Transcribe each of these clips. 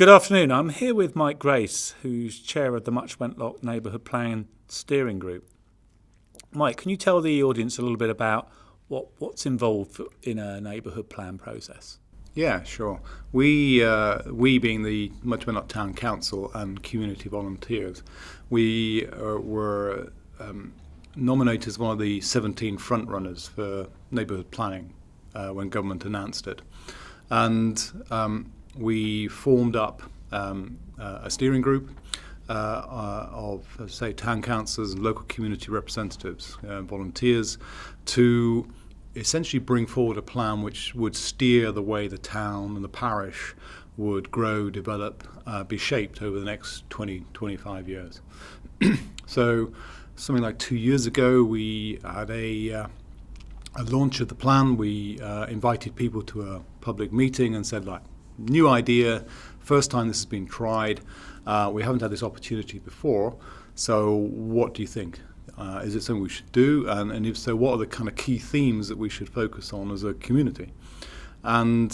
Good afternoon. I'm here with Mike Grace, who's chair of the Wenlock Neighbourhood Plan Steering Group. Mike, can you tell the audience a little bit about what's involved in a neighbourhood plan process? Yeah, sure. We being the Wenlock Town Council and community volunteers, we were nominated as one of the 17 frontrunners for neighbourhood planning when government announced it. And we formed up a steering group of, say, town councillors and local community representatives, volunteers, to essentially bring forward a plan which would steer the way the town and the parish would grow, develop, be shaped over the next 20-25 years. So something like 2 years ago, we had a launch of the plan. We invited people to a public meeting and said, like, new idea, first time this has been tried. We haven't had this opportunity before, so what do you think? Is it something we should do? And if so, what are the kind of key themes that we should focus on as a community? And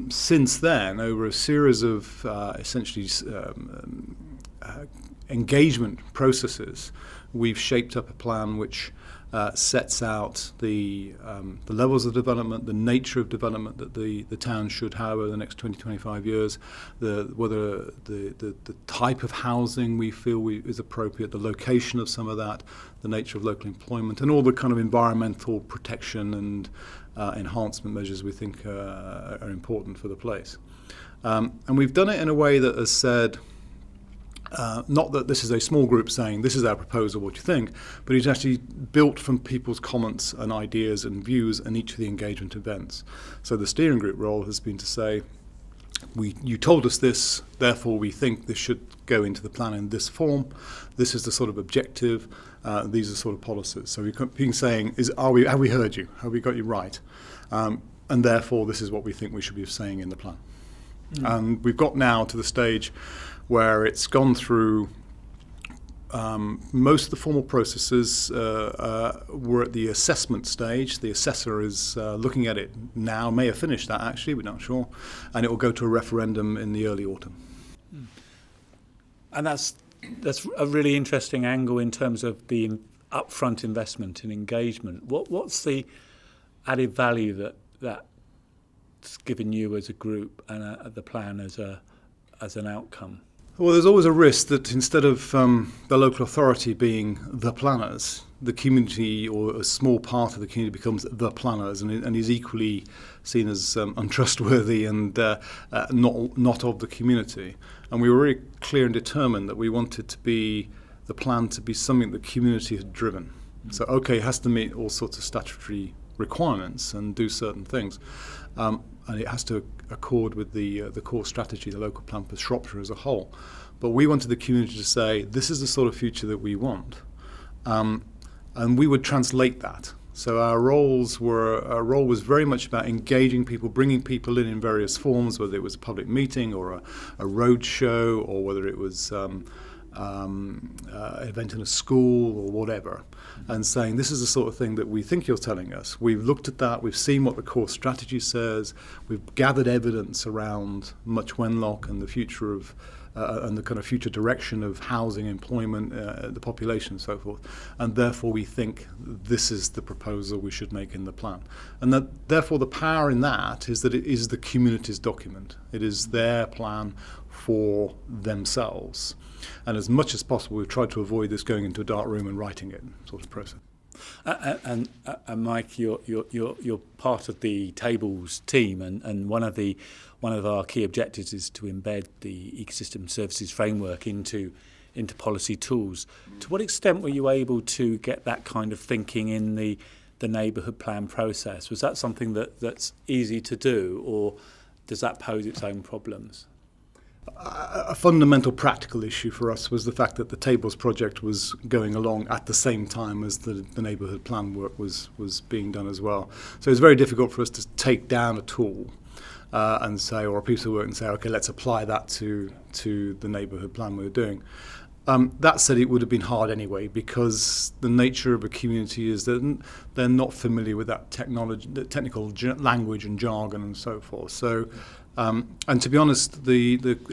since then, over a series of essentially engagement processes, we've shaped up a plan which sets out the levels of development, the nature of development that the town should have over the next 20-25 years, whether the type of housing we feel is appropriate, the location of some of that, the nature of local employment, and all the kind of environmental protection and enhancement measures we think are important for the place. And we've done it in a way that has said, not that this is a small group saying this is our proposal, what do you think, but it's actually built from people's comments and ideas and views in each of the engagement events. So the steering group role has been to say, you told us this, therefore we think this should go into the plan in this form. This is the sort of objective. These are the sort of policies. So we've been saying, have we heard you? Have we got you right? And therefore this is what we think we should be saying in the plan. And we've got now to the stage where it's gone through most of the formal processes. We're at the assessment stage. The assessor is looking at it now, may have finished that actually, we're not sure, and it will go to a referendum in the early autumn. And that's a really interesting angle in terms of the upfront investment in engagement. What's the added value that's given you as a group and the plan as an outcome? Well, there's always a risk that instead of the local authority being the planners, the community or a small part of the community becomes the planners and is equally seen as untrustworthy and not of the community. And we were really clear and determined that we wanted the plan to be something the community had driven. So, okay, it has to meet all sorts of statutory requirements and do certain things. And it has to accord with the core strategy, the local plan for Shropshire as a whole. But we wanted the community to say, this is the sort of future that we want. And we would translate that. So our role was very much about engaging people, bringing people in various forms, whether it was a public meeting or a road show, or whether it was an event in a school or whatever, and saying this is the sort of thing that we think you're telling us. We've looked at that, we've seen what the core strategy says, we've gathered evidence around Wenlock and the future of and the kind of future direction of housing, employment, the population and so forth, and therefore we think this is the proposal we should make in the plan. And that therefore the power in that is that it is the community's document. It is their plan for themselves. And as much as possible, we've tried to avoid this going into a dark room and writing it sort of process. And Mike, you're part of the tables team, and one of our key objectives is to embed the ecosystem services framework into policy tools. To what extent were you able to get that kind of thinking in the neighbourhood plan process? Was that something that's easy to do, or does that pose its own problems? A fundamental practical issue for us was the fact that the Tables project was going along at the same time as the neighbourhood plan work was being done as well. So it was very difficult for us to take down a tool and say, or a piece of work and say, okay, let's apply that to the neighbourhood plan we were doing. That said, it would have been hard anyway, because the nature of a community is that they're not familiar with that technical language and jargon and so forth. So And to be honest,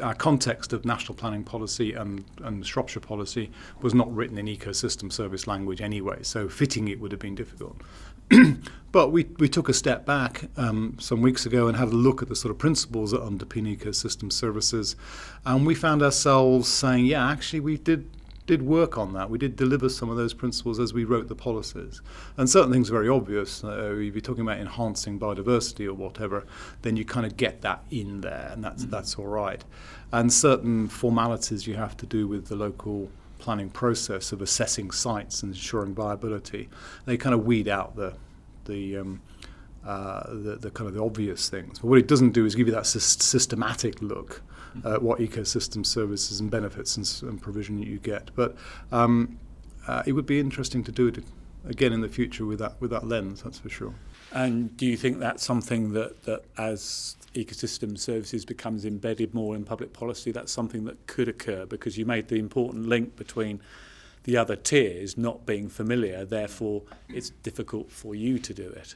our context of national planning policy and Shropshire policy was not written in ecosystem service language anyway, so fitting it would have been difficult. But we took a step back some weeks ago and had a look at the sort of principles that underpin ecosystem services, and we found ourselves saying, yeah, actually we did work on that. We did deliver some of those principles as we wrote the policies. And certain things are very obvious. If you're talking about enhancing biodiversity or whatever, then you kind of get that in there, and that's all right. And certain formalities you have to do with the local planning process of assessing sites and ensuring viability, they kind of weed out the kind of the obvious things. But what it doesn't do is give you that systematic look at what ecosystem services and benefits and provision you get. But it would be interesting to do it again in the future with that lens, that's for sure. And do you think that's something that as ecosystem services becomes embedded more in public policy, that's something that could occur? Because you made the important link between the other tiers not being familiar, therefore it's difficult for you to do it.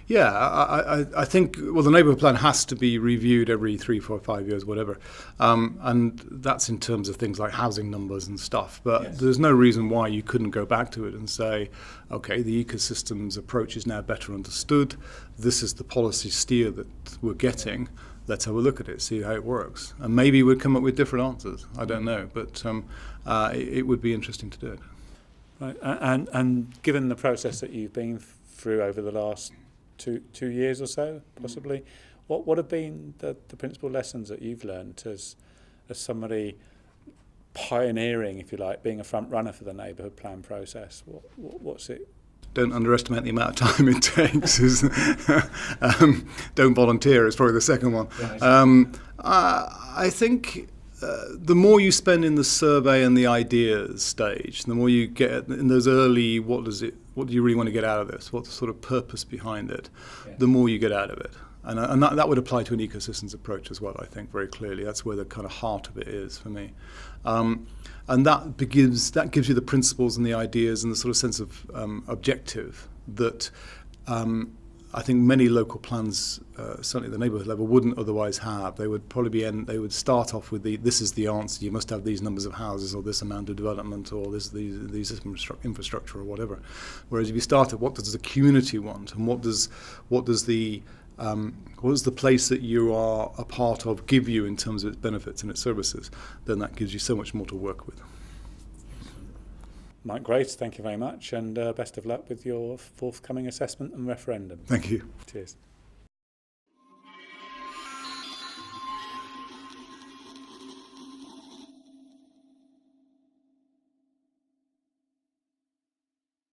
Yeah, I think, well, the neighbourhood plan has to be reviewed every 3, 4, 5 years, whatever. And that's in terms of things like housing numbers and stuff. But yes, there's no reason why you couldn't go back to it and say, okay, the ecosystems approach is now better understood. This is the policy steer that we're getting. Let's have a look at it, see how it works. And maybe we'd come up with different answers. I don't know. But it would be interesting to do it. Right. And given the process that you've been through over the last 2 years or so, possibly, what have been the principal lessons that you've learned as somebody pioneering, if you like, being a front runner for the neighbourhood plan process? What's it? Don't underestimate the amount of time it takes. Don't volunteer is probably the second one. I think the more you spend in the survey and the ideas stage, the more you get in those early, what do you really want to get out of this? What's the sort of purpose behind it? Yeah. The more you get out of it. And that would apply to an ecosystems approach as well, I think, very clearly. That's where the kind of heart of it is for me. And that gives you the principles and the ideas and the sort of sense of objective that I think many local plans, certainly at the neighbourhood level, wouldn't otherwise have. They would probably they would start off with this is the answer. You must have these numbers of houses, or this amount of development, or these infrastructure, or whatever. Whereas if you start at what does the community want, and what does the place that you are a part of give you in terms of its benefits and its services, then that gives you so much more to work with. Mike Grace, thank you very much, and best of luck with your forthcoming assessment and referendum. Thank you. Cheers.